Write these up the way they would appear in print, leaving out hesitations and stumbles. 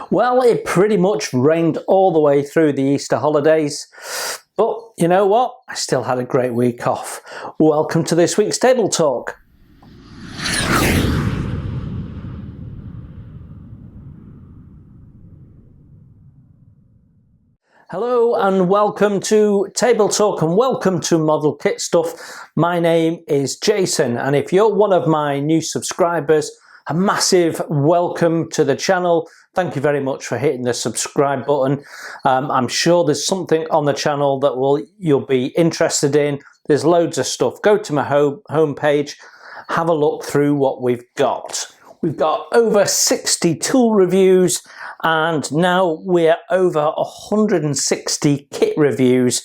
Well, it pretty much rained all the way through the Easter holidays, but you know what? I still had a great week off. Welcome to this week's Table Talk. Hello and welcome to Table Talk and welcome to Modelkit Stuff. My name is Jason, and if you're one of my new subscribers, a massive welcome to the channel. Thank you very much for hitting the subscribe button. I'm sure there's something on the channel that you'll be interested in. There's loads of stuff. Go to my homepage, have a look through what we've got. We've got over 60 tool reviews, and now we're over 160 kit reviews,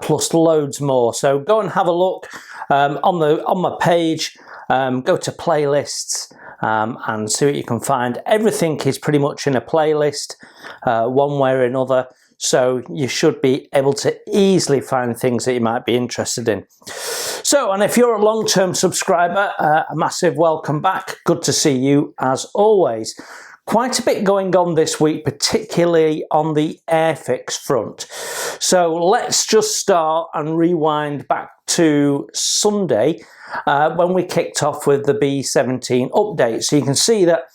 plus loads more. So go and have a look on my page. Go to playlists and see what you can find. Everything is pretty much in a playlist, one way or another. So you should be able to easily find things that you might be interested in. So, and if you're a long-term subscriber, a massive welcome back. Good to see you as always. Quite a bit going on this week, particularly on the Airfix front. So let's just start and rewind back to Sunday when we kicked off with the B17 update. So you can see that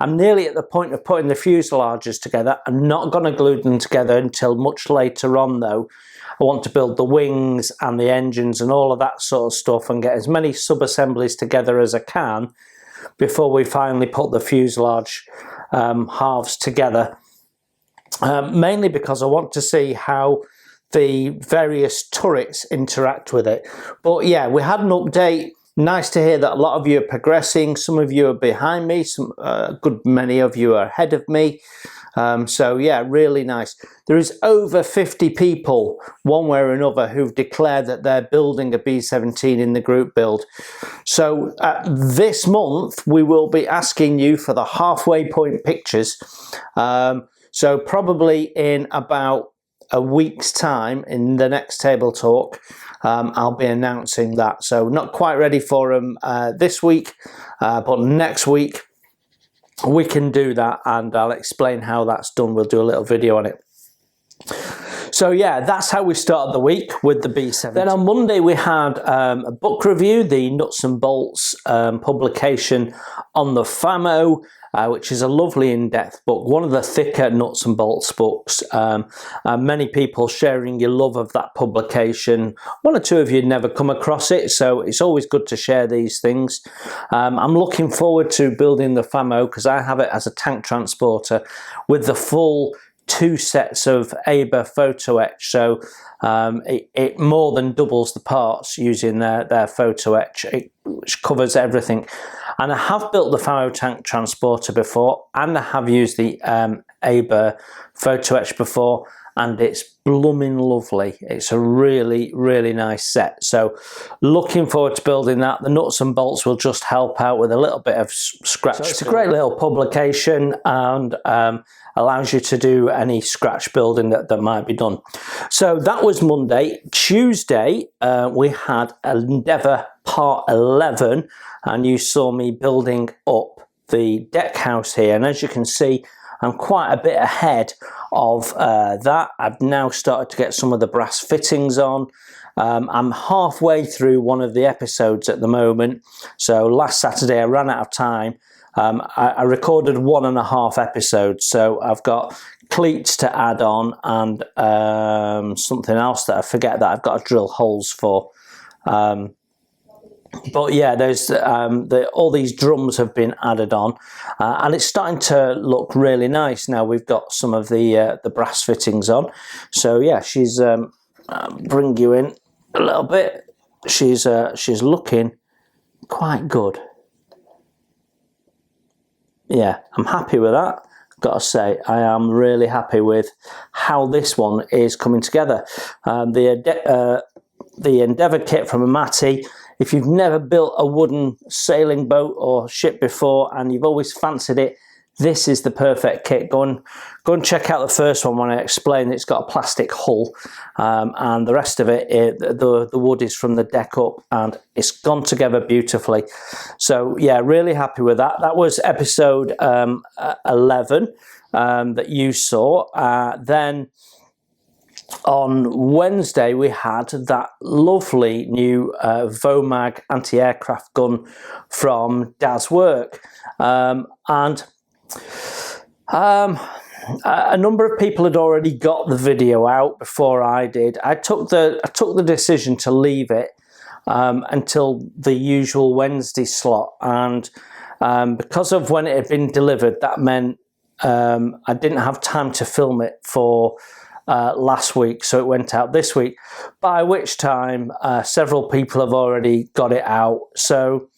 I'm nearly at the point of putting the fuselages together. I'm not going to glue them together until much later on though. I want to build the wings and the engines and all of that sort of stuff and get as many sub-assemblies together as I can before we finally put the fuselage halves together. Mainly because I want to see how the various turrets interact with it. But yeah, we had an update. Nice to hear that a lot of you are progressing. Some of you are behind me, a good many of you are ahead of me. So yeah, really nice. There is over 50 people, one way or another, who've declared that they're building a B17 in the group build. So this month, we will be asking you for the halfway point pictures. So probably in about a week's time, in the next Table Talk, I'll be announcing that. So not quite ready for them this week, but next week, we can do that and I'll explain how that's done. We'll do a little video on it. So yeah, that's how we started the week with the B17. Then on Monday we had a book review, the Nuts and Bolts publication on the Famo, which is a lovely in-depth book, one of the thicker Nuts and Bolts books. Many people sharing your love of that publication. One or two of you never come across it, so it's always good to share these things. I'm looking forward to building the Famo because I have it as a tank transporter with the full 2 sets of Airbrush photo etch, so it more than doubles the parts using their photo etch, which covers everything. And I have built the Famo tank transporter before, and I have used the Airbrush photo etch before, and it's blooming lovely. It's a really, really nice set. So looking forward to building that. The Nuts and Bolts will just help out with a little bit of scratch. So it's a great little publication and allows you to do any scratch building that might be done. So that was Monday. Tuesday, we had Endeavour Part 11, and you saw me building up the deck house here. And as you can see, I'm quite a bit ahead of that. I've now started to get some of the brass fittings on. I'm halfway through one of the episodes at the moment. So last Saturday I ran out of time. I recorded 1.5 episodes, so I've got cleats to add on and something else that I forget that I've got to drill holes for. But yeah, there's all these drums have been added on, and it's starting to look really nice now. We've got some of the brass fittings on. So yeah, she's bring you in a little bit. She's looking quite good. Yeah, I'm happy with that. Got to say, I am really happy with how this one is coming together. The Endeavour kit from Amati. If you've never built a wooden sailing boat or ship before and you've always fancied it, this is the perfect kit. Go and check out the first one when I explain it's got a plastic hull, and the rest of it, the wood is from the deck up, and it's gone together beautifully. So yeah, really happy with that. That was episode 11 that you saw. Then on Wednesday we had that lovely new Vomag anti-aircraft gun from Dad's Work, and a number of people had already got the video out before I did. I took the decision to leave it until the usual Wednesday slot, and because of when it had been delivered, that meant I didn't have time to film it for last week, so it went out this week, by which time several people have already got it out. So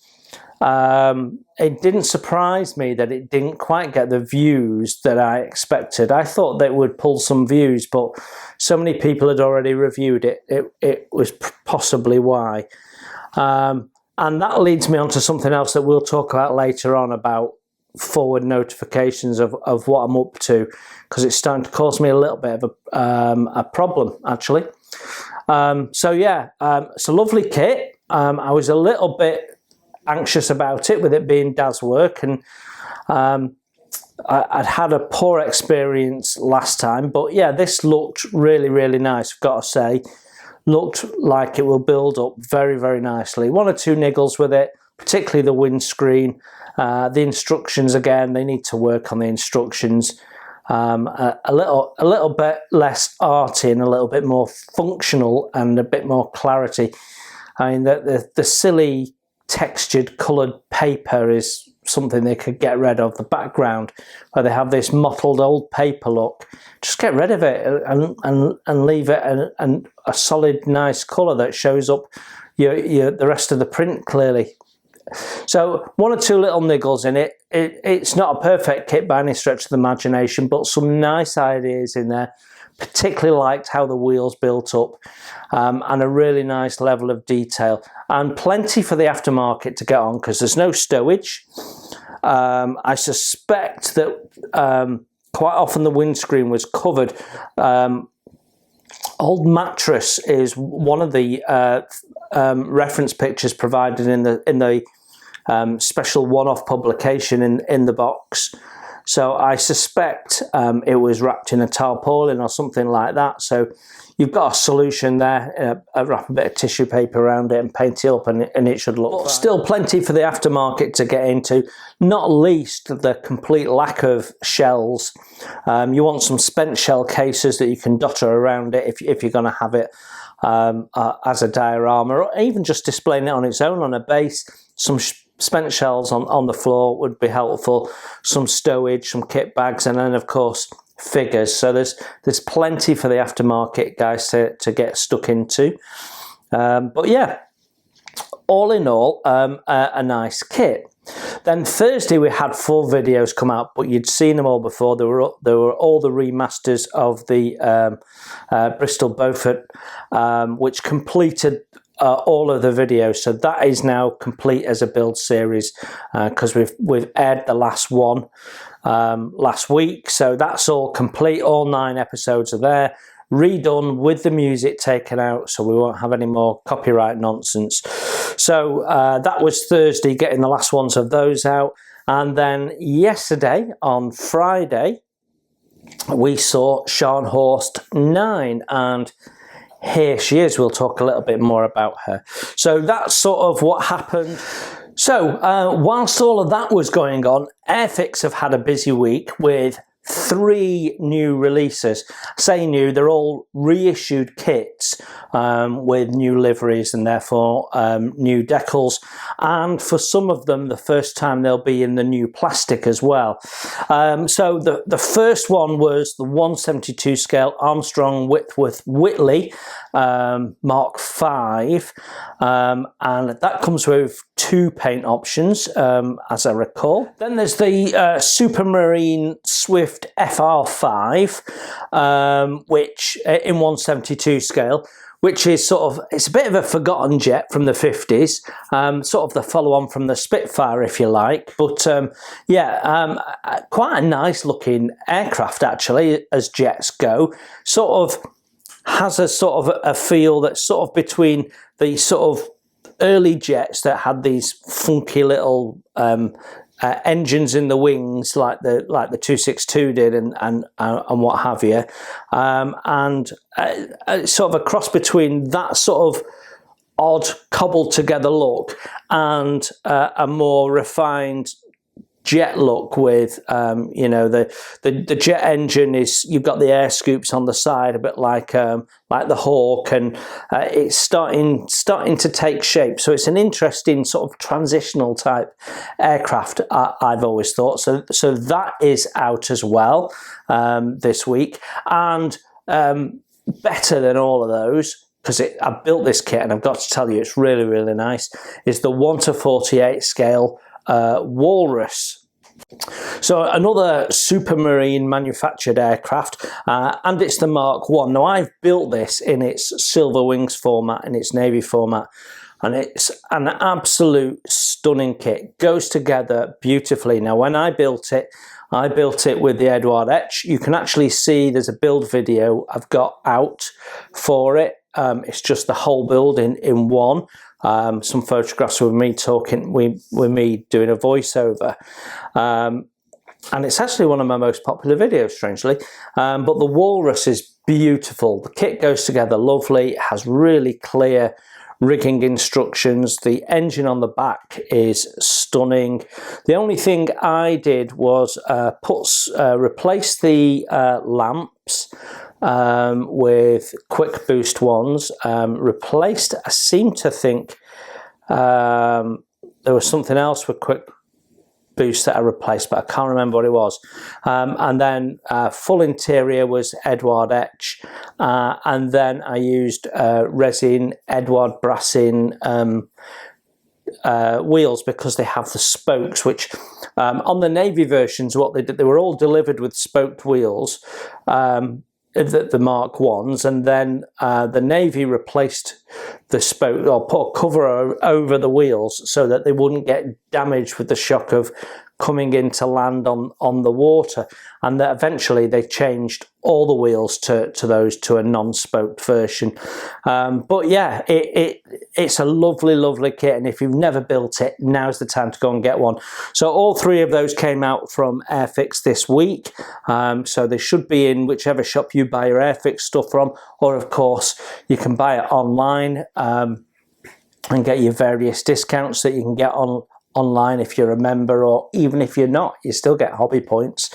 it didn't surprise me that it didn't quite get the views that I expected. I thought that it would pull some views, but so many people had already reviewed it. It was possibly why. And that leads me on to something else that we'll talk about later on, about forward notifications of what I'm up to, because it's starting to cause me a little bit of a problem, actually. So yeah, it's a lovely kit. I was a little bit anxious about it with it being Dad's Work, and I'd had a poor experience last time, but yeah, this looked really, really nice, I've got to say. Looked like it will build up very, very nicely. One or two niggles with it, particularly the windscreen. The instructions, again, they need to work on the instructions. A little bit less arty and a little bit more functional and a bit more clarity. I mean, the silly textured coloured paper is something they could get rid of. The background, where they have this mottled old paper look, just get rid of it and leave it and a solid, nice colour that shows up the rest of the print clearly. So one or two little niggles in it. It's not a perfect kit by any stretch of the imagination, but some nice ideas in there. Particularly liked how the wheels built up, and a really nice level of detail, and plenty for the aftermarket to get on, because there's no stowage. I suspect that quite often the windscreen was covered. Old mattress is one of the reference pictures provided in the special one-off publication in the box. So I suspect it was wrapped in a tarpaulin or something like that. So you've got a solution there. Wrap a bit of tissue paper around it and paint it up, and it should look fine. Still plenty for the aftermarket to get into, not least the complete lack of shells. You want some spent shell cases that you can dotter around it if you're going to have it as a diorama, or even just displaying it on its own on a base. Some spent shells on the floor would be helpful, some stowage, some kit bags, and then of course figures. So there's plenty for the aftermarket guys to get stuck into. But yeah, all in all, a nice kit. Then Thursday we had 4 videos come out, but you'd seen them all before. There were all the remasters of the Bristol Beaufort, which completed all of the videos. So that is now complete as a build series, because we've aired the last one last week. So that's all complete. All 9 episodes are there, redone with the music taken out, so we won't have any more copyright nonsense. So that was Thursday, getting the last ones of those out. And then yesterday, on Friday, we saw Scharnhorst 9, and here she is. We'll talk a little bit more about her. So that's sort of what happened. So whilst all of that was going on, Airfix have had a busy week with 3 new releases. I say new, they're all reissued kits with new liveries and therefore new decals, and for some of them the first time they'll be in the new plastic as well. So the first one was the 1/72 scale Armstrong Whitworth Whitley Mark V, and that comes with 2 paint options, as I recall. Then there's the Supermarine Swift FR5, which in 1/72 scale, which is sort of, it's a bit of a forgotten jet from the 50s, sort of the follow-on from the Spitfire, if you like. But yeah, quite a nice looking aircraft actually, as jets go. Sort of has a sort of a feel that's sort of between the sort of early jets that had these funky little engines in the wings, like the 262 did, and what have you, and sort of a cross between that sort of odd cobbled together look and a more refined jet look with you know, the jet engine is, you've got the air scoops on the side, a bit like the Hawk, and it's starting to take shape. So it's an interesting sort of transitional type aircraft, I've always thought. So that is out as well this week, and better than all of those, because I built this kit and I've got to tell you it's really, really nice, is the 1:48 scale Walrus. So another supermarine manufactured aircraft, and it's the Mark 1. Now I've built this in its Silver Wings format, in its navy format, and it's an absolute stunning kit. Goes together beautifully. Now when I built it with the Edward Etch. You can actually see there's a build video I've got out for it. It's just the whole build in one. Some photographs with me talking, with me doing a voiceover. And it's actually one of my most popular videos, strangely. But the Walrus is beautiful. The kit goes together lovely. It has really clear rigging instructions. The engine on the back is stunning. The only thing I did was replace the lamps with quick boost ones. Replaced, I seem to think there was something else with quick boost that I replaced, but I can't remember what it was. And then full interior was Edward Etch, and then I used resin Edward Brassin wheels, because they have the spokes, which on the Navy versions, what they did, they were all delivered with spoked wheels, the Mark 1s, and then the Navy replaced the spoke, or put a cover over the wheels so that they wouldn't get damaged with the shock of coming in to land on the water, and that eventually they changed all the wheels to a non-spoked version. But yeah, it's a lovely kit, and if you've never built it, now's the time to go and get one. So all three of those came out from Airfix this week, so they should be in whichever shop you buy your Airfix stuff from, or of course you can buy it online and get your various discounts that you can get online if you're a member, or even if you're not, you still get hobby points.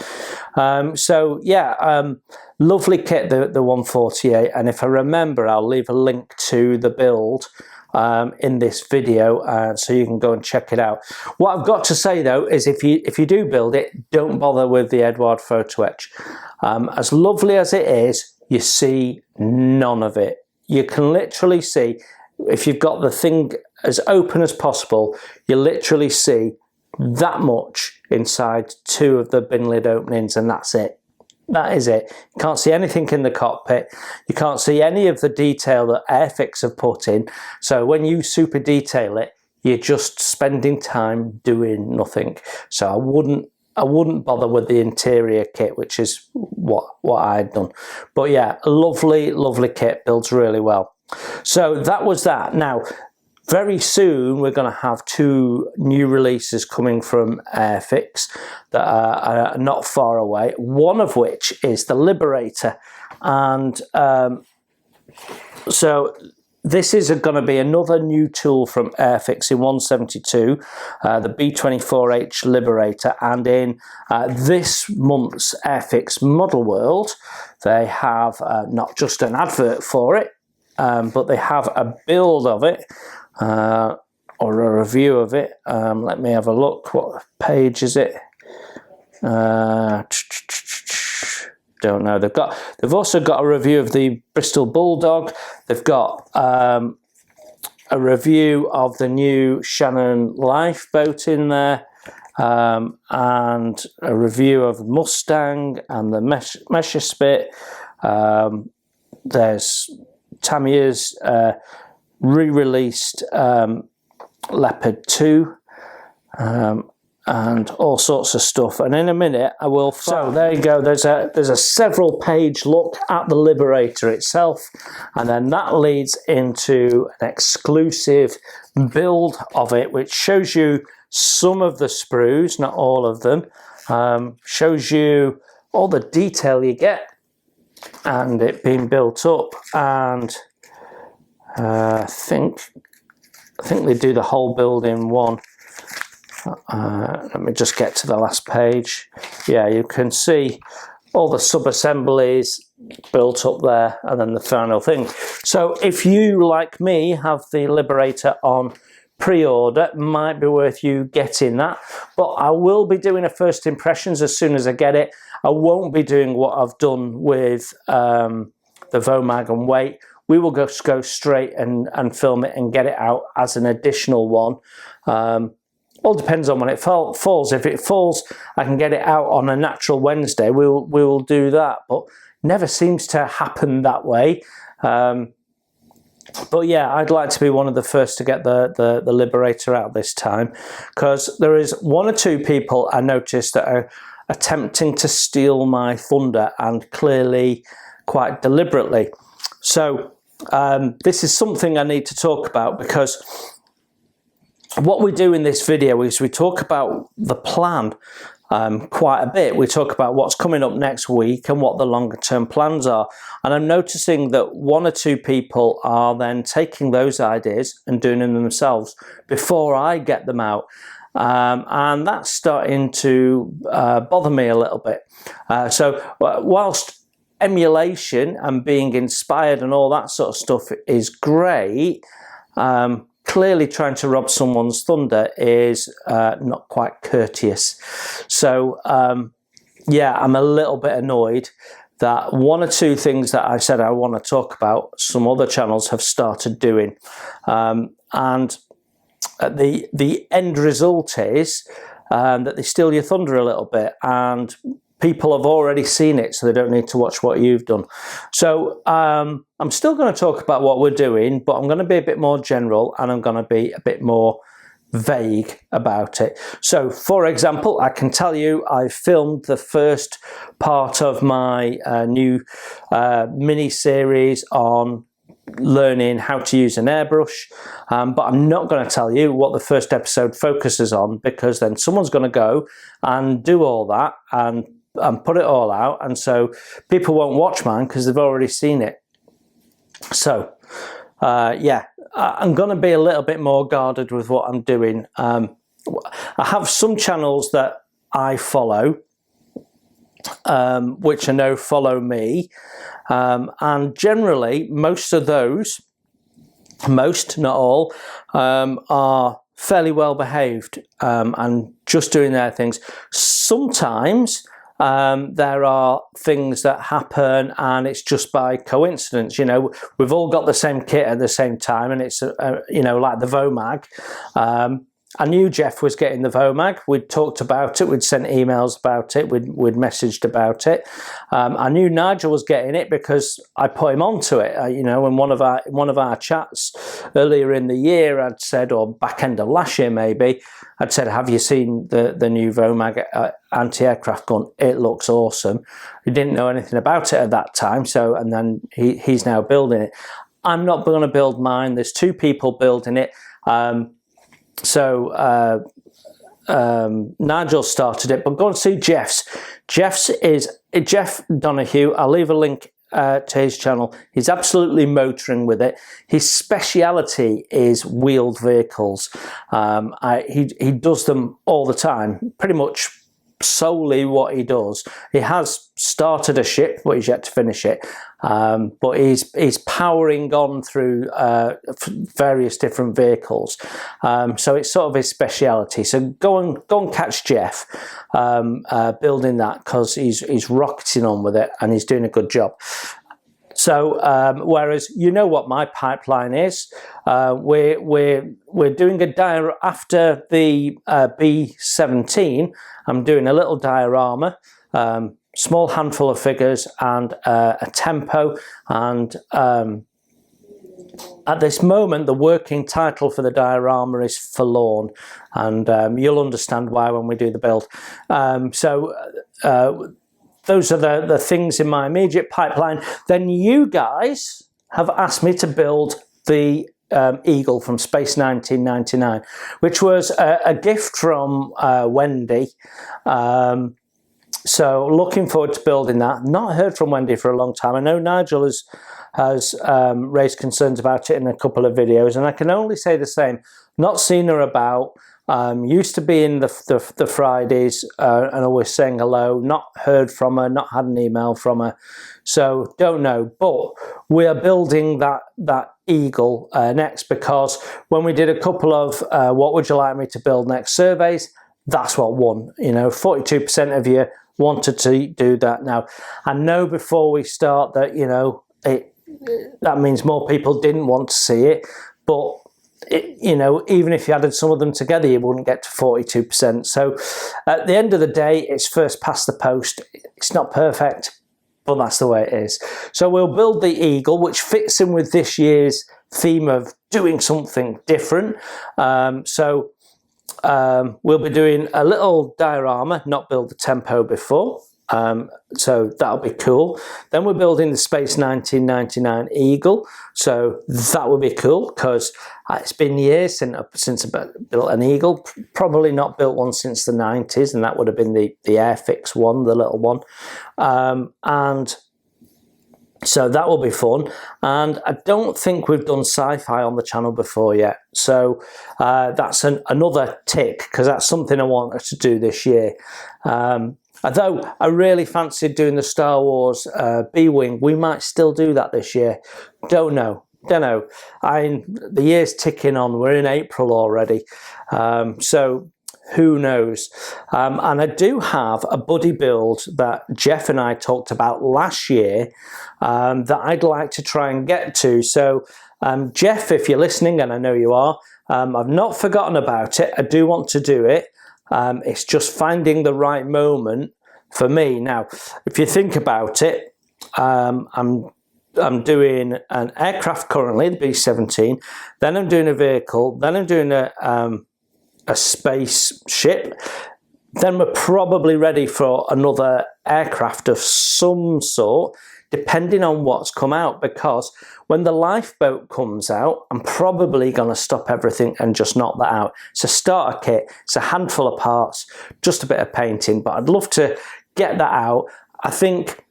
So yeah, lovely kit, the 148, and if I remember, I'll leave a link to the build in this video, so you can go and check it out. What I've got to say though is, if you do build it, don't bother with the Edward Photo Etch. As lovely as it is, you see none of it. You can literally see, if you've got the thing as open as possible, you literally see that much inside two of the bin lid openings, and that's it. That is it. You can't see anything in the cockpit. You can't see any of the detail that Airfix have put in. So when you super detail it, you're just spending time doing nothing. So I wouldn't bother with the interior kit, which is what I'd done. But yeah, a lovely kit, builds really well. So that was that. Now, very soon we're going to have two new releases coming from Airfix that are not far away, one of which is the Liberator. And so this is going to be another new tool from Airfix in 172, the B24H Liberator. And in this month's Airfix Model World, they have not just an advert for it, but they have a build of it, or a review of it. Let me have a look. What page is it? Don't know. They've also got a review of the Bristol Bulldog. They've got a review of the new Shannon Lifeboat in there, and a review of Mustang and the Messerspit. There's Tamiya's re-released Leopard 2, and all sorts of stuff, and in a minute I will. So there you go, there's a several page look at the Liberator itself, and then that leads into an exclusive build of it, which shows you some of the sprues, not all of them, shows you all the detail you get and it being built up, and I think they do the whole build in one. Let me just get to the last page. Yeah, you can see all the sub-assemblies built up there, and then the final thing. So if you, like me, have the Liberator on pre-order, it might be worth you getting that. But I will be doing a first impressions as soon as I get it. I won't be doing what I've done with the Vomag and wait. We will just go straight and film it and get it out as an additional one. All depends on when it falls. If it falls, I can get it out on a natural Wednesday. We will do that, but never seems to happen that way. But yeah, I'd like to be one of the first to get the Liberator out this time, because there is one or two people I noticed that are attempting to steal my thunder, and clearly quite deliberately. So this is something I need to talk about, because what we do in this video is we talk about the plan quite a bit. We talk about what's coming up next week and what the longer term plans are. And I'm noticing that one or two people are then taking those ideas and doing them themselves before I get them out. And that's starting to bother me a little bit. So whilst emulation and being inspired and all that sort of stuff is great, clearly trying to rob someone's thunder is not quite courteous. So yeah, I'm a little bit annoyed that one or two things that I said I want to talk about, some other channels have started doing, and the end result is that they steal your thunder a little bit, and people have already seen it, so they don't need to watch what you've done. So I'm still going to talk about what we're doing, but I'm going to be a bit more general, and I'm going to be a bit more vague about it. So for example, I can tell you I filmed the first part of my new mini series on learning how to use an airbrush, but I'm not going to tell you what the first episode focuses on, because then someone's going to go and do all that and put it all out, and so people won't watch mine because they've already seen it. So yeah, I'm going to be a little bit more guarded with what I'm doing. I have some channels that I follow, which I know follow me, and generally most of those, most, not all, are fairly well behaved and just doing their things. Sometimes there are things that happen and it's just by coincidence. You know, we've all got the same kit at the same time, and it's you know, like the Vomag. I knew Jeff was getting the Vomag. We'd talked about it. We'd sent emails about it. We'd messaged about it. I knew Nigel was getting it because I put him onto it. You know, in one of our chats earlier in the year, I'd said, or back end of last year maybe, I'd said, "Have you seen the new Vomag anti-aircraft gun? It looks awesome." We didn't know anything about it at that time. So, and then he's now building it. I'm not going to build mine. There's two people building it. So Nigel started it, but go and see Jeff's. Jeff's is Jeff Donahue. I'll leave a link to his channel. He's absolutely motoring with it. His speciality is wheeled vehicles. He does them all the time, pretty much solely what he does. He has started a ship, but he's yet to finish it. But he's powering on through various different vehicles. So it's sort of his speciality. So go and catch Jeff building that, because he's rocketing on with it and he's doing a good job. So whereas you know what my pipeline is, we're doing a diorama after the B17. I'm doing a little diorama, small handful of figures, and a tempo, and at this moment, the working title for the diorama is Forlorn, and you'll understand why when we do the build. Those are the things in my immediate pipeline. Then you guys have asked me to build the Eagle from Space 1999, which was a gift from Wendy. So looking forward to building that. Not heard from Wendy for a long time. I know Nigel has raised concerns about it in a couple of videos, and I can only say the same. Not seen her about. Used to be in the Fridays and always saying hello. Not heard from her. Not had an email from her. So don't know. But we are building that Eagle next, because when we did a couple of what would you like me to build next surveys, that's what won. You know, 42% of you wanted to do that. Now, I know before we start that, you know, that means more people didn't want to see it, but you know, even if you added some of them together, you wouldn't get to 42%. So at the end of the day, it's first past the post. It's not perfect, but that's the way it is. So we'll build the Eagle, which fits in with this year's theme of doing something different. We'll be doing a little diorama, not build the tempo before. So that'll be cool. Then we're building the Space 1999 Eagle. So that would be cool, because it's been years since I built an Eagle. Probably not built one since the 90s, and that would have been the Airfix one, the little one. And so that will be fun. And I don't think we've done sci-fi on the channel before yet. So that's another tick, because that's something I want us to do this year. Although I really fancied doing the Star Wars B-Wing, we might still do that this year. Don't know. The year's ticking on. We're in April already. So who knows? And I do have a buddy build that Jeff and I talked about last year that I'd like to try and get to. So Jeff, if you're listening, and I know you are, I've not forgotten about it. I do want to do it. It's just finding the right moment for me. Now, if you think about it, I'm doing an aircraft currently, the B-17. Then I'm doing a vehicle. Then I'm doing a spaceship. Then we're probably ready for another aircraft of some sort, depending on what's come out, because when the lifeboat comes out, I'm probably going to stop everything and just knock that out. It's a starter kit, it's a handful of parts, just a bit of painting, but I'd love to get that out. I think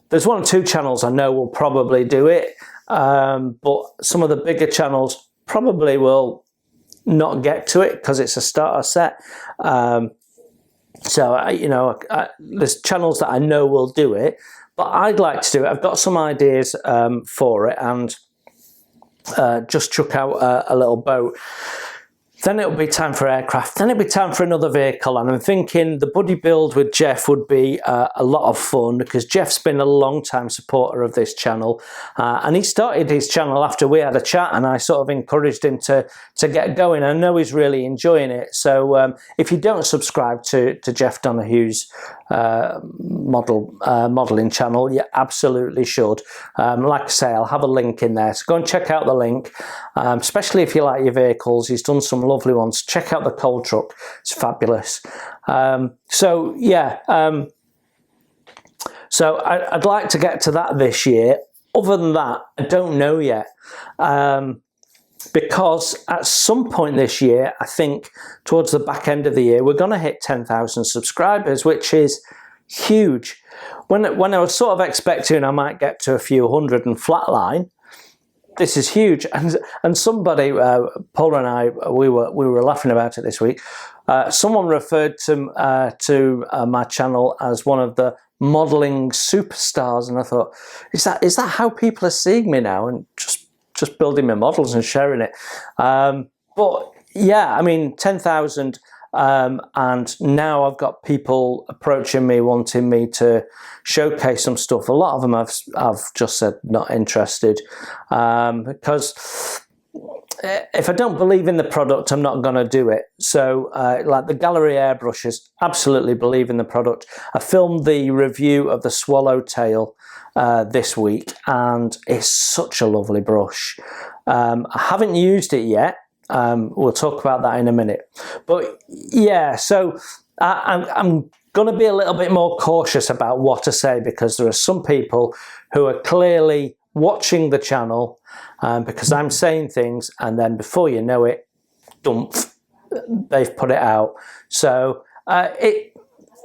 there's one or two channels I know will probably do it, but some of the bigger channels probably will not get to it because it's a starter set. So, you know, there's channels that I know will do it, but I'd like to do it. I've got some ideas for it, and just chuck out a little boat. Then it'll be time for aircraft. Then it'll be time for another vehicle. And I'm thinking the buddy build with Jeff would be a lot of fun, because Jeff's been a long time supporter of this channel. And he started his channel after we had a chat, and I sort of encouraged him to get going. I know he's really enjoying it. So if you don't subscribe to Jeff Donahue's modelling channel, you absolutely should. Like I say, I'll have a link in there. So go and check out the link, especially if you like your vehicles. He's done some lovely ones. Check out the coal truck, it's fabulous. So yeah, so I'd like to get to that this year. Other than that, I don't know yet, because at some point this year, I think towards the back end of the year, we're going to hit 10,000 subscribers, which is huge. When I was sort of expecting I might get to a few hundred and flatline, this is huge. And somebody, Paula and I, we were laughing about it this week. Someone referred to my channel as one of the modelling superstars, and I thought, is that how people are seeing me now? And just building my models and sharing it. But yeah, I mean, 10,000. And now I've got people approaching me, wanting me to showcase some stuff. A lot of them I've just said not interested, because if I don't believe in the product, I'm not going to do it. So like the gallery airbrushes, absolutely believe in the product. I filmed the review of the Swallowtail this week, and it's such a lovely brush. I haven't used it yet. We'll talk about that in a minute. But yeah, so I'm going to be a little bit more cautious about what to say, because there are some people who are clearly watching the channel because I'm saying things, and then before you know it, dump, they've put it out. So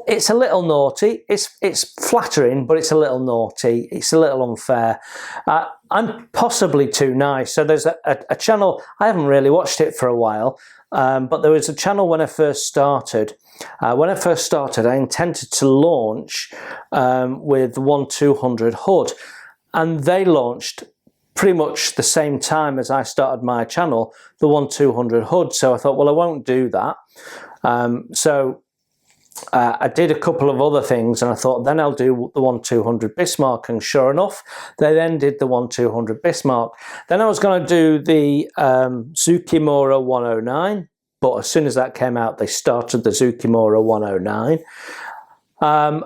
it's a little naughty. It's flattering, but it's a little naughty. It's a little unfair. I'm possibly too nice. So there's a channel, I haven't really watched it for a while, but there was a channel when I first started. I intended to launch with 1/200 HUD, and they launched pretty much the same time as I started my channel, the 1/200 HUD. So I thought, well, I won't do that. I did a couple of other things, and I thought then I'll do the 1/200 Bismarck, and sure enough, they then did the 1/200 Bismarck. Then I was going to do the Tsukimura 109, but as soon as that came out, they started the Tsukimura 109. Then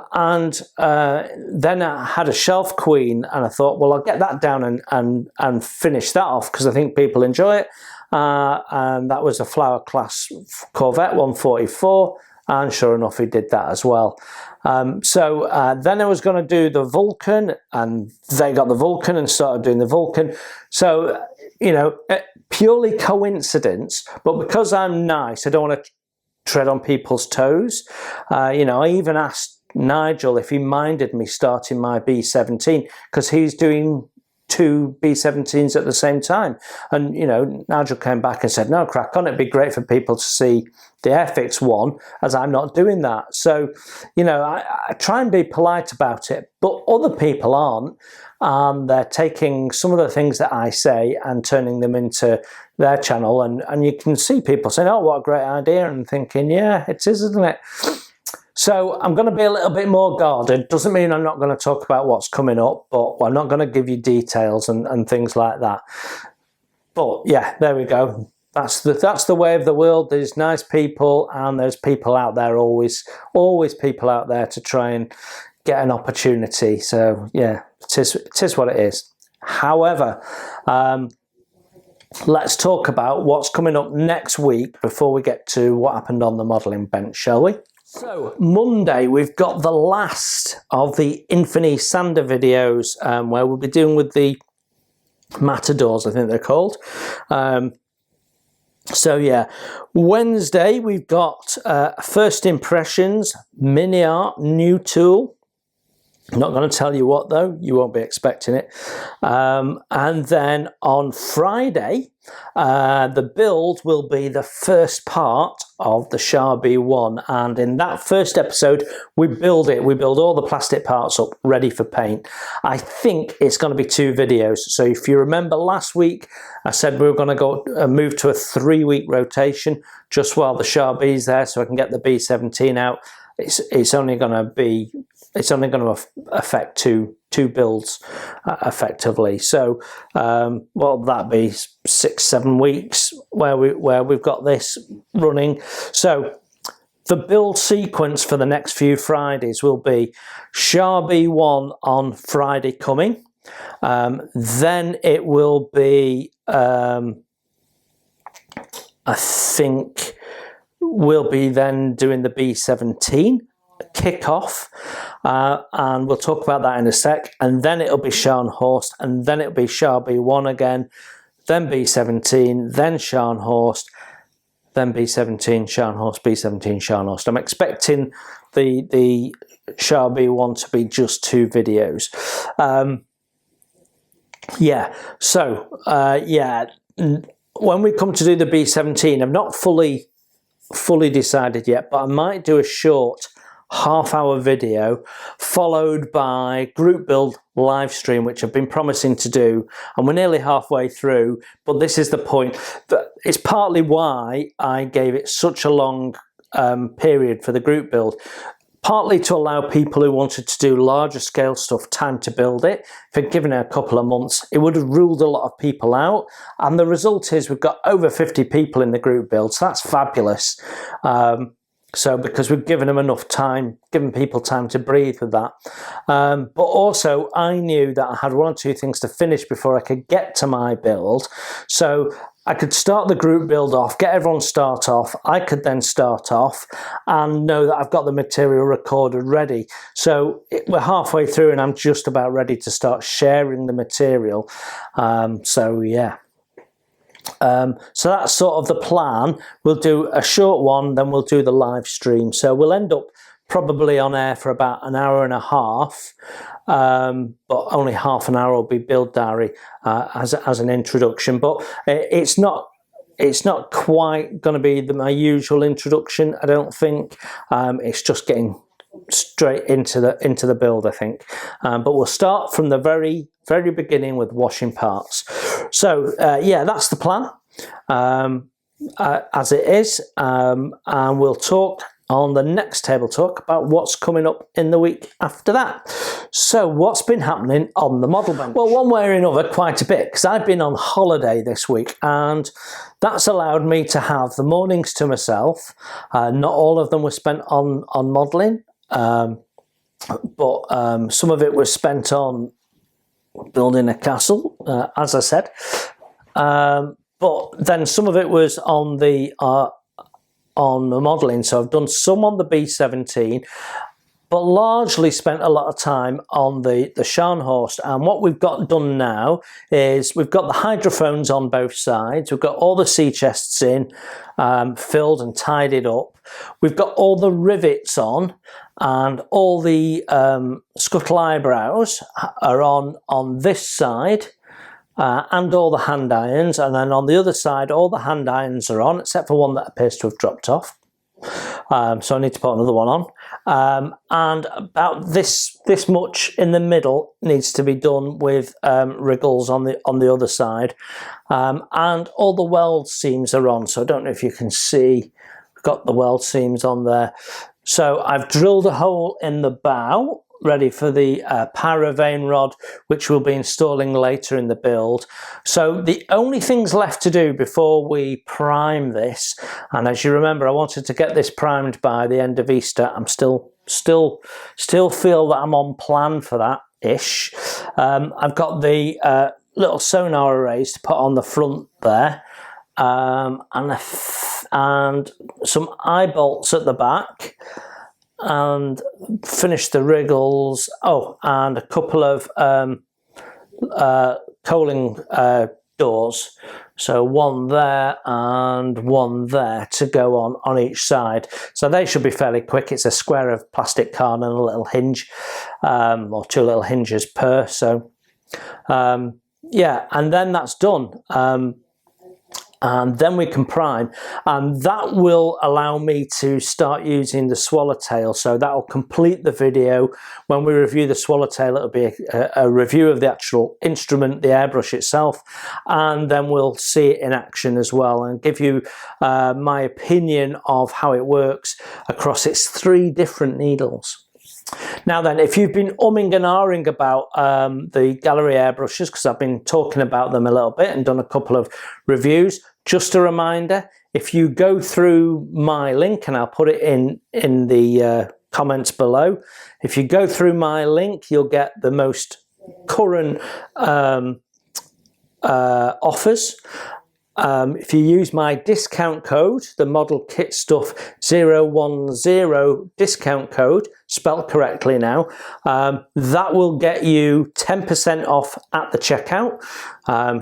I had a Shelf Queen, and I thought, well, I'll get that down and finish that off, because I think people enjoy it. And that was a Flower Class Corvette 144. And sure enough, he did that as well. Then I was going to do the Vulcan, and they got the Vulcan and started doing the Vulcan. So, you know, purely coincidence, but because I'm nice, I don't want to tread on people's toes. You know, I even asked Nigel if he minded me starting my B17, because he's doing 2 B17s at the same time. And, you know, Nigel came back and said, no, crack on, it'd be great for people to see the Airfix one, as I'm not doing that. So, you know, I try and be polite about it, but other people aren't. They're taking some of the things that I say and turning them into their channel. And you can see people saying, oh, what a great idea, and thinking, yeah, it is, isn't it? So I'm going to be a little bit more guarded. Doesn't mean I'm not going to talk about what's coming up, but I'm not going to give you details and things like that. But yeah, there we go. That's the way of the world. There's nice people, and there's people out there, always people out there to try and get an opportunity. So yeah, it is what it is. However, let's talk about what's coming up next week before we get to what happened on the modelling bench, shall we? So Monday, we've got the last of the Infinity Sander videos, where we'll be dealing with the Matadors, I think they're called. So yeah, Wednesday, we've got First Impressions, Mini Art, new tool. I'm not going to tell you what, though. You won't be expecting it. And then on Friday, the build will be the first part of the Sharpie one. And in that first episode, we build it. We build all the plastic parts up, ready for paint. I think it's going to be 2 videos. So if you remember last week, I said we were going to go move to a 3-week rotation just while the Sharpie's there, so I can get the B17 out. It's only going to affect two builds effectively. So well, that'd be 6-7 weeks where we've got this running. So the build sequence for the next few Fridays will be Sharpie 1 on Friday coming. Then it will be I think we'll be then doing the B17 kickoff, and we'll talk about that in a sec. And then it'll be Scharnhorst, and then it'll be Sharpie 1 again, then B17, then Scharnhorst, then B17, Scharnhorst, B17, Scharnhorst. I'm expecting the Sharpie 1 to be just 2 videos. Yeah, so yeah, when we come to do the B17, I'm not fully decided yet, but I might do a short half-hour video followed by group build live stream, which I've been promising to do, and we're nearly halfway through. But this is the point. It's partly why I gave it such a long period for the group build. partly to allow people who wanted to do larger scale stuff time to build it. If I'd given it a couple of months, it would have ruled a lot of people out. And the result is we've got over 50 people in the group build, so that's fabulous. So because we've given them enough time, given people time to breathe with that. But also I knew that I had 1 or 2 things to finish before I could get to my build. So I could start the group build off, get everyone start off. I could then start off and know that I've got the material recorded ready. So we're halfway through and I'm just about ready to start sharing the material. So yeah. So that's sort of the plan. We'll do a short one, then we'll do the live stream. So we'll end up probably on air for about an hour and a half, but only half an hour will be build diary as an introduction. But it's not quite going to be my usual introduction, I don't think. It's just getting straight into the build, I think. But we'll start from the very beginning with washing parts. So yeah, that's the plan as it is, and we'll talk on the next table talk about what's coming up in the week after that. So what's been happening on the model bench? Well, one way or another, quite a bit, because I've been on holiday this week, and that's allowed me to have the mornings to myself. Not all of them were spent on modelling, but some of it was spent on building a castle, as I said, but then some of it was on the modelling. So I've done some on the B17, but largely spent a lot of time on the Scharnhorst. And what we've got done now is we've got the hydrophones on both sides. We've got all the sea chests in, filled and tidied up. We've got all the rivets on, and all the scuttle eyebrows are on this side, and all the hand irons. And then on the other side, all the hand irons are on, except for one that appears to have dropped off. So I need to put another one on. And about this much in the middle needs to be done with wriggles on the other side. And all the weld seams are on. So I don't know if you can see, we've got the weld seams on there. So I've drilled a hole in the bow, ready for the paravane rod, which we'll be installing later in the build. So the only things left to do before we prime this, and as you remember, I wanted to get this primed by the end of Easter. I'm still feel that I'm on plan for that ish. I've got the little sonar arrays to put on the front there, and some eye bolts at the back, and finish the wriggles. Oh, and a couple of coaling doors. So one there and one there to go on each side. So they should be fairly quick. It's a square of plastic card and a little hinge, or 2 little hinges per. So yeah, and then that's done. And then we can prime, and that will allow me to start using the swallowtail. So that will complete the video. When we review the swallowtail, it'll be a review of the actual instrument, the airbrush itself, and then we'll see it in action as well, and give you my opinion of how it works across its 3 different needles. Now then, if you've been umming and ahhing about the gallery airbrushes, because I've been talking about them a little bit and done a couple of reviews, just a reminder, if you go through my link, and I'll put it in the comments below, if you go through my link, you'll get the most current offers. If you use my discount code, the Modelkit Stuff 010 discount code, spelled correctly now, that will get you 10% off at the checkout.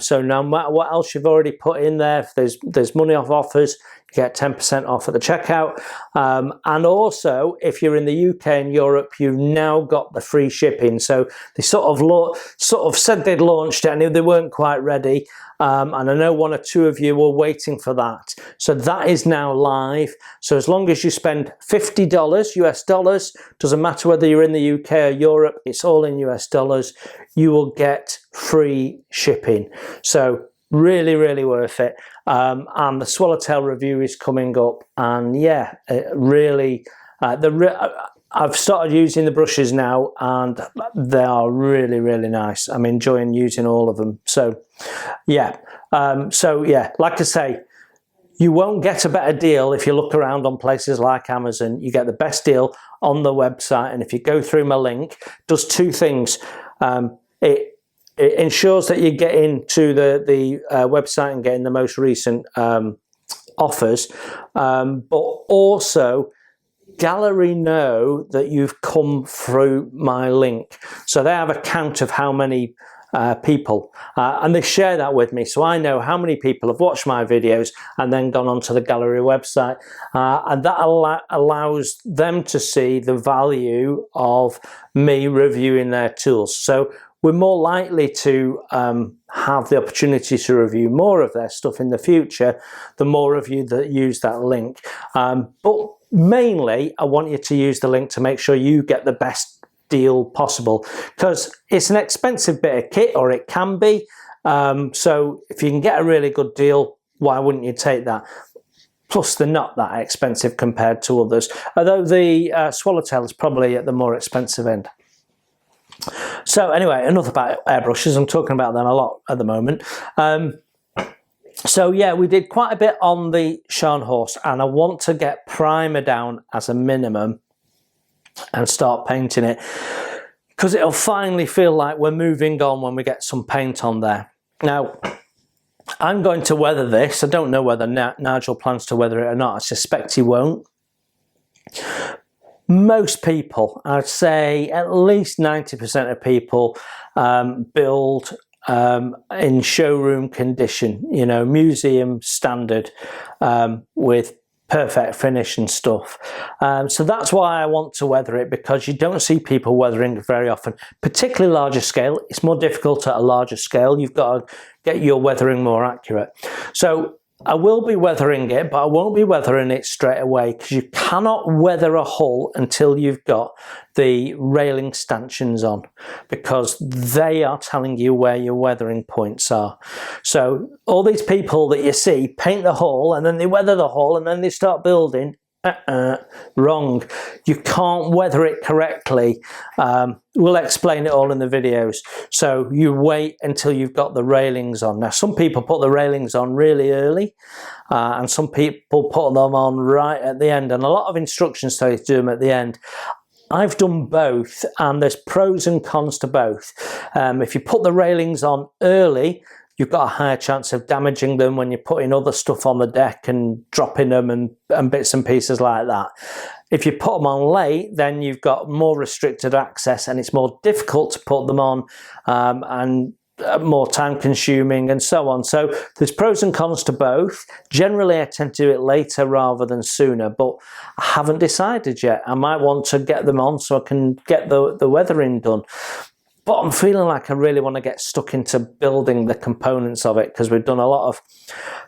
So no matter what else you've already put in there, if there's money off offers, you get 10% off at the checkout. And also, if you're in the UK and Europe, you've now got the free shipping. So they sort of said they'd launched it, and they weren't quite ready. And I know 1 or 2 of you were waiting for that. So that is now live. So as long as you spend $50 US dollars, doesn't matter whether you're in the UK or Europe, it's all in US dollars, you will get free shipping. So really, really worth it. And the swallowtail review is coming up, and yeah, really, I've started using the brushes now, and they are really, really nice. I'm enjoying using all of them. So yeah, like I say, you won't get a better deal if you look around on places like Amazon. You get the best deal on the website, and if you go through my link, it does two things. It ensures that you get into the website and getting the most recent offers, but also gallery know that you've come through my link, so they have a count of how many people, and they share that with me, so I know how many people have watched my videos and then gone onto the gallery website, and that allows them to see the value of me reviewing their tools. So we're more likely to have the opportunity to review more of their stuff in the future, the more of you that use that link. But mainly, I want you to use the link to make sure you get the best deal possible, because it's an expensive bit of kit, or it can be. So if you can get a really good deal, why wouldn't you take that? Plus, they're not that expensive compared to others, although the Swallowtail is probably at the more expensive end. So anyway, enough about airbrushes. I'm talking about them a lot at the moment. So yeah, we did quite a bit on the Scharnhorst, and I want to get primer down as a minimum and start painting it, because it'll finally feel like we're moving on when we get some paint on there. Now, I'm going to weather this. I don't know whether Nigel plans to weather it or not. I suspect he won't. Most people, I'd say at least 90% of people, build in showroom condition, you know, museum standard, with perfect finish and stuff. So that's why I want to weather it, because you don't see people weathering very often, particularly larger scale. It's more difficult at a larger scale. You've got to get your weathering more accurate. So I will be weathering it, but I won't be weathering it straight away, because you cannot weather a hull until you've got the railing stanchions on, because they are telling you where your weathering points are. So all these people that you see paint the hull and then they weather the hull and then they start building. Wrong. You can't weather it correctly. We'll explain it all in the videos. So you wait until you've got the railings on. Now, some people put the railings on really early, and some people put them on right at the end, and a lot of instructions tell you to do them at the end. I've done both, and there's pros and cons to both. If you put the railings on early, you've got a higher chance of damaging them when you're putting other stuff on the deck and dropping them and bits and pieces like that. If you put them on late, then you've got more restricted access, and it's more difficult to put them on, and more time consuming and so on. So there's pros and cons to both. Generally, I tend to do it later rather than sooner, but I haven't decided yet. I might want to get them on so I can get the weathering done. But I'm feeling like I really want to get stuck into building the components of it, because we've done a lot of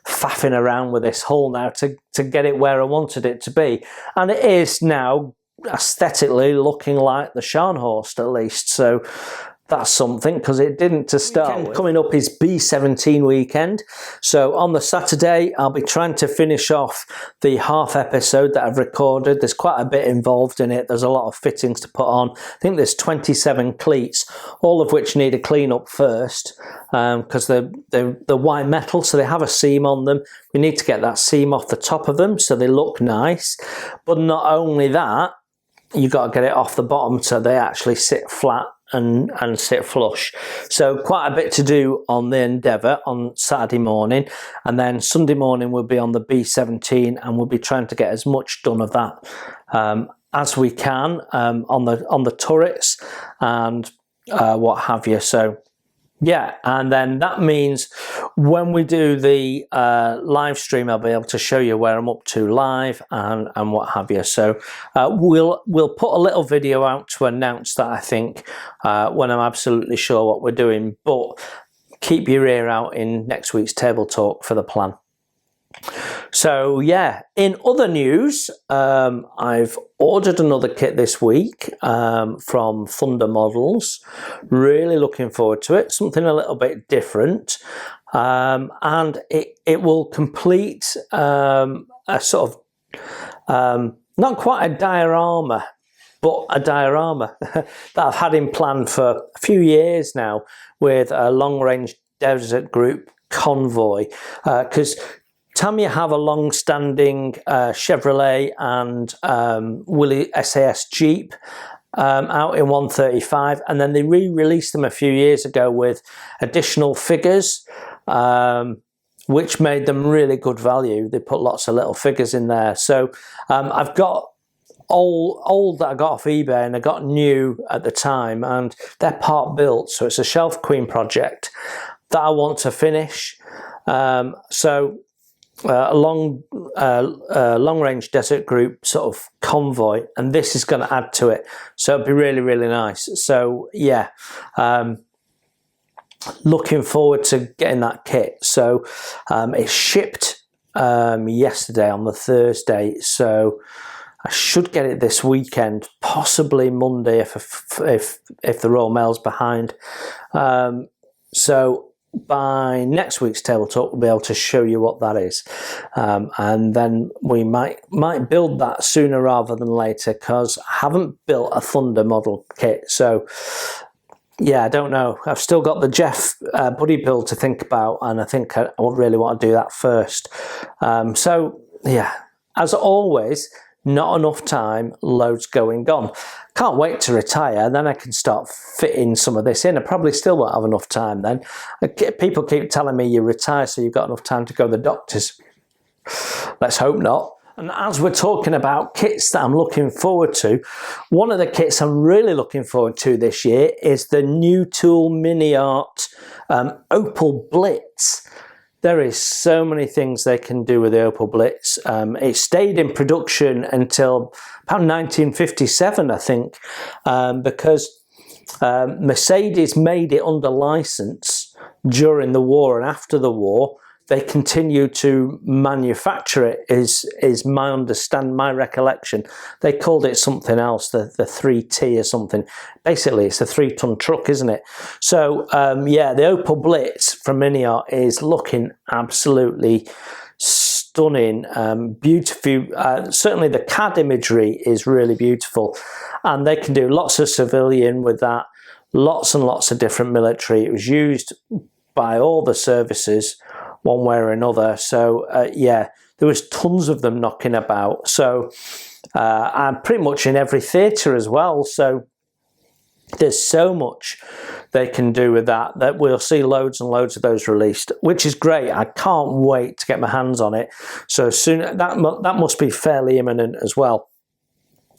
faffing around with this hull now to get it where I wanted it to be. And it is now aesthetically looking like the Scharnhorst, at least. So that's something, because it didn't to start with. Coming up is B17 weekend. So on the Saturday, I'll be trying to finish off the half episode that I've recorded. There's quite a bit involved in it. There's a lot of fittings to put on. I think there's 27 cleats, all of which need a clean up first, because they're white metal, so they have a seam on them. We need to get that seam off the top of them so they look nice. But not only that, you've got to get it off the bottom so they actually sit flat and sit flush. So quite a bit to do on the Endeavour on Saturday morning, and then Sunday morning we'll be on the B17, and we'll be trying to get as much done of that as we can on the turrets and what have you. So yeah, and then that means when we do the live stream, I'll be able to show you where I'm up to live and what have you. So we'll put a little video out to announce that, I think, when I'm absolutely sure what we're doing. But keep your ear out in next week's Table Talk for the plan. So yeah, in other news, I've ordered another kit this week from Thunder Models. Really looking forward to it. Something a little bit different, and it will complete a sort of not quite a diorama but a diorama that I've had in plan for a few years now with a long-range desert group convoy, because time you have a long-standing Chevrolet and Willys SAS Jeep out in 135, and then they re-released them a few years ago with additional figures, which made them really good value. They put lots of little figures in there. So I've got old that I got off eBay, and I got new at the time, and they're part built, so it's a Shelf Queen project that I want to finish. A long-range desert group sort of convoy, and this is going to add to it, so it'd be really, really nice. So yeah, looking forward to getting that kit. So it shipped yesterday on the Thursday, so I should get it this weekend, possibly Monday if the Royal Mail's behind. So by next week's Table Talk, we'll be able to show you what that is, and then we might build that sooner rather than later, because I haven't built a Thunder model kit. So yeah, I don't know. I've still got the Jeff buddy build to think about, and I think I really want to do that first. So yeah, as always, not enough time, loads going on. Can't wait to retire, then I can start fitting some of this in. I probably still won't have enough time then. People keep telling me you retire so you've got enough time to go to the doctors. Let's hope not. And as we're talking about kits that I'm looking forward to, one of the kits I'm really looking forward to this year is the New Tool Mini Art Opal Blitz. There is so many things they can do with the Opal Blitz. It stayed in production until about 1957, I think, because Mercedes made it under license during the war, and after the war they continued to manufacture it, is my recollection. They called it something else, the 3T or something. Basically, it's a 3-ton truck, isn't it? So yeah, the Opal Blitz from Mini Art is looking absolutely stunning, beautiful. Certainly the CAD imagery is really beautiful, and they can do lots of civilian with that, lots and lots of different military. It was used by all the services one way or another. So yeah, there was tons of them knocking about. So and pretty much in every theatre as well. So there's so much they can do with that we'll see loads and loads of those released, which is great. I can't wait to get my hands on it. So soon, that must be fairly imminent as well.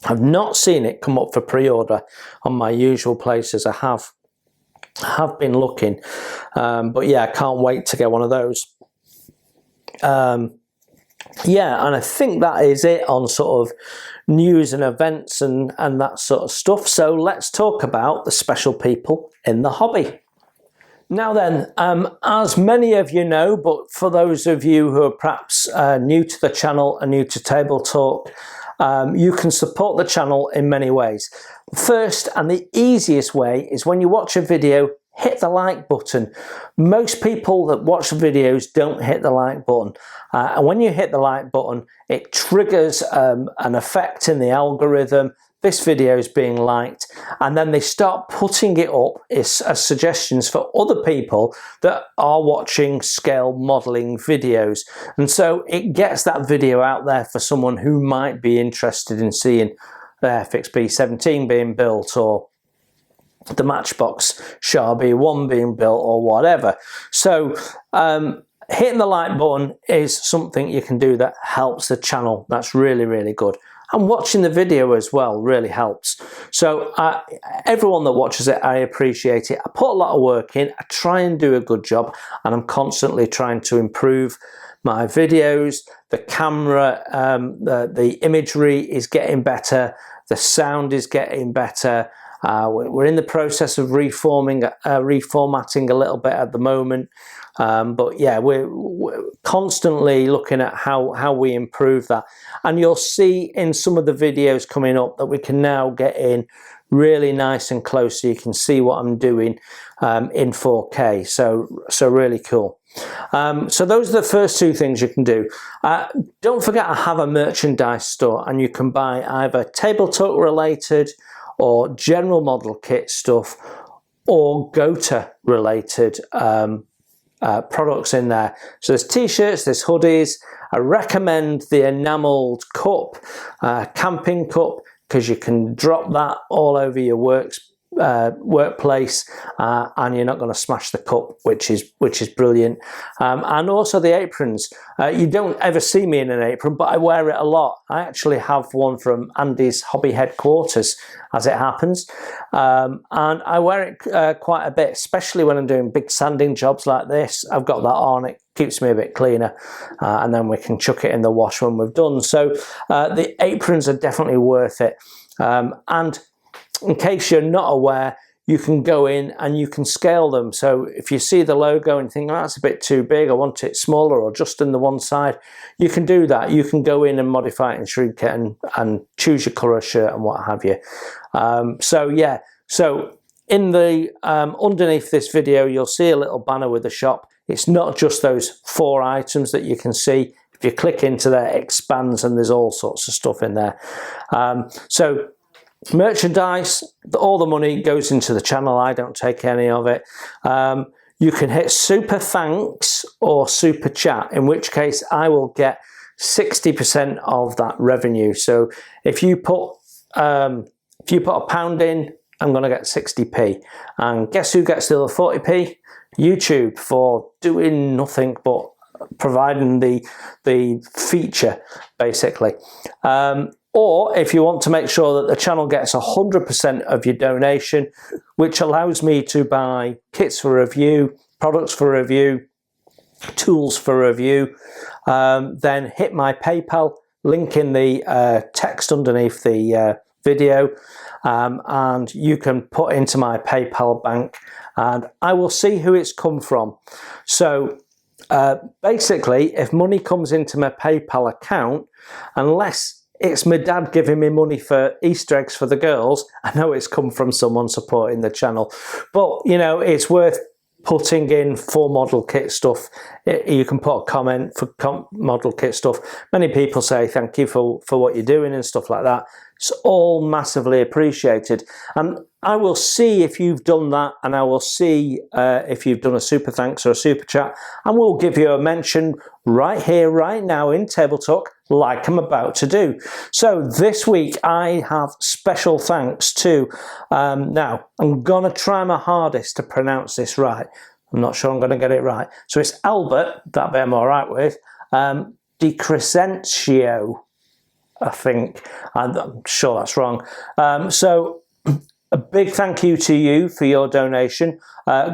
I've not seen it come up for pre-order on my usual places. I have been looking, but yeah, I can't wait to get one of those. Yeah, and I think that is it on sort of news and events and that sort of stuff. So let's talk about the special people in the hobby. Now then, as many of you know, but for those of you who are perhaps new to the channel and new to Table Talk, you can support the channel in many ways. First, and the easiest way, is when you watch a video, hit the like button. Most people that watch the videos don't hit the like button, and when you hit the like button, it triggers an effect in the algorithm. This video is being liked, and then they start putting it up as suggestions for other people that are watching scale modeling videos, and so it gets that video out there for someone who might be interested in seeing the Airfix B17 being built, or the Matchbox Char B1 being built, or whatever. So hitting the like button is something you can do that helps the channel. That's really, really good. And watching the video as well really helps. So everyone that watches it, I appreciate it. I put a lot of work in. I try and do a good job, and I'm constantly trying to improve my videos. The camera, the imagery is getting better. The sound is getting better. We're in the process of reformatting a little bit at the moment, but yeah, we're constantly looking at how we improve that. And you'll see in some of the videos coming up that we can now get in really nice and close so you can see what I'm doing in 4K. So really cool. So those are the first two things you can do. Don't forget I have a merchandise store, and you can buy either tabletop related or general model kit stuff or GOTA related products in there. So there's t-shirts, there's hoodies. I recommend the enameled cup, camping cup, because you can drop that all over your workplace and you're not going to smash the cup, which is brilliant. And also the aprons. You don't ever see me in an apron, but I wear it a lot. I actually have one from Andy's hobby headquarters, as it happens, and I wear it quite a bit, especially when I'm doing big sanding jobs like this. I've got that on, it keeps me a bit cleaner, and then we can chuck it in the wash when we've done. So the aprons are definitely worth it. And in case you're not aware, you can go in and you can scale them. So if you see the logo and think, oh, that's a bit too big, I want it smaller or just in the one side, you can do that. You can go in and modify it and shrink it and choose your colour shirt and what have you. So yeah, so in the underneath this video, you'll see a little banner with the shop. It's not just those 4 items that you can see. If you click into there, it expands and there's all sorts of stuff in there. So merchandise, all the money goes into the channel. I don't take any of it. You can hit super thanks or super chat, in which case I will get 60% of that revenue. So if you put £1 in, I'm going to get 60p. And guess who gets the other 40p? YouTube, for doing nothing but providing the feature, basically. Or if you want to make sure that the channel gets 100% of your donation, which allows me to buy kits for review, products for review, tools for review, then hit my PayPal, link in the text underneath the video, and you can put into my PayPal bank and I will see who it's come from. So basically, if money comes into my PayPal account, unless it's my dad giving me money for Easter eggs for the girls, I know it's come from someone supporting the channel. But, you know, it's worth putting in for Modelkit Stuff. You can put a comment for Modelkit Stuff. Many people say thank you for what you're doing and stuff like that. It's all massively appreciated. And I will see if you've done that, and I will see if you've done a super thanks or a super chat, and we'll give you a mention right here, right now in Table Talk, like I'm about to do. So this week I have special thanks to, now I'm going to try my hardest to pronounce this right. I'm not sure I'm going to get it right. So it's Albert, that bit I'm all right with, Di Crescentio, I think. I'm sure that's wrong. So a big thank you to you for your donation.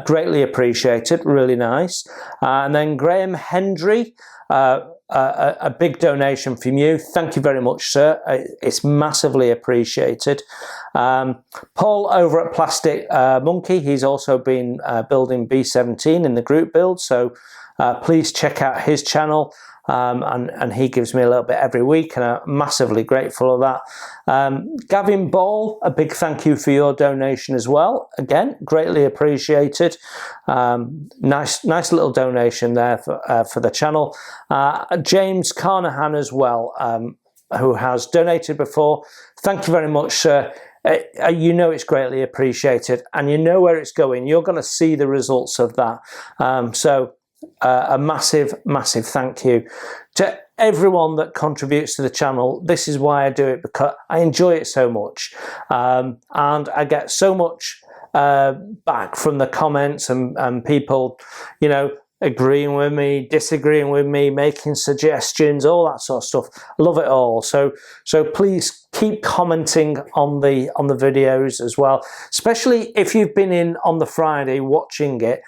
Greatly appreciated, really nice. And then Graham Hendry, a big donation from you. Thank you very much, sir. It's massively appreciated. Paul over at Plastic Monkey, he's also been building B17 in the group build, so please check out his channel. And he gives me a little bit every week, and I'm massively grateful of that. Gavin Ball, a big thank you for your donation as well. Again, greatly appreciated. Nice little donation there for the channel. James Carnahan as well, who has donated before. Thank you very much, sir. You know it's greatly appreciated, and you know where it's going. You're going to see the results of that. So a massive thank you to everyone that contributes to the channel. This is why I do it, because I enjoy it so much, and I get so much back from the comments and people, you know, agreeing with me, disagreeing with me, making suggestions, all that sort of stuff. I love it all. So please keep commenting on the videos as well, especially if you've been in on the Friday watching it.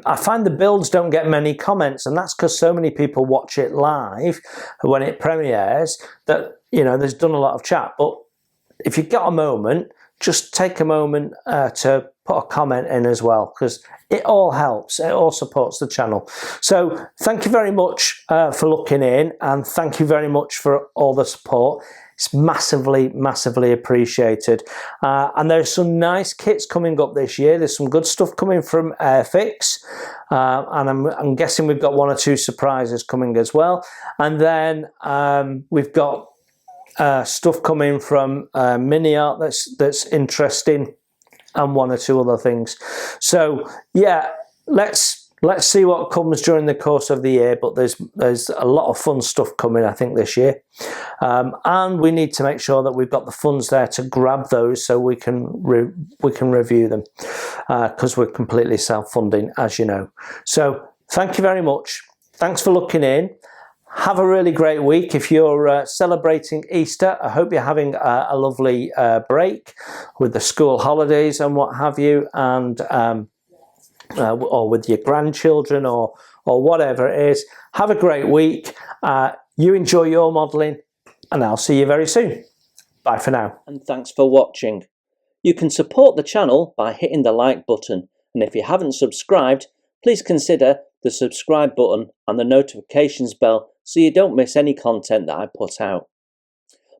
I find the builds don't get many comments, and that's because so many people watch it live when it premieres that, you know, there's done a lot of chat. But if you've got a moment, just take a moment to put a comment in as well, because it all helps. It all supports the channel. So thank you very much for looking in, and thank you very much for all the support. It's massively appreciated. And there's some nice kits coming up this year. There's some good stuff coming from Airfix, and I'm guessing we've got 1 or 2 surprises coming as well. And then we've got stuff coming from Mini Art that's interesting, and 1 or 2 other things. So yeah, let's see what comes during the course of the year, but there's a lot of fun stuff coming, I think, this year. And we need to make sure that we've got the funds there to grab those so we can review them, because we're completely self-funding, as you know. So thank you very much. Thanks for looking in. Have a really great week. If you're celebrating Easter, I hope you're having a lovely break with the school holidays and what have you, and or with your grandchildren or whatever it is. Have a great week. You enjoy your modelling, and I'll see you very soon. Bye for now. And thanks for watching. You can support the channel by hitting the like button, and if you haven't subscribed, please consider the subscribe button and the notifications bell so you don't miss any content that I put out.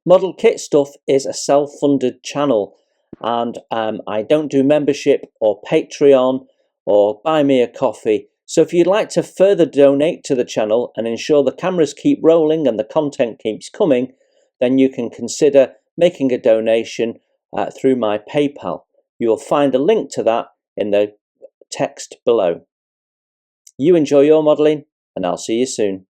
Modelkit Stuff is a self-funded channel, and I don't do membership or Patreon or buy me a coffee. So if you'd like to further donate to the channel and ensure the cameras keep rolling and the content keeps coming, then you can consider making a donation through my PayPal. You will find a link to that in the text below. You enjoy your modelling, and I'll see you soon.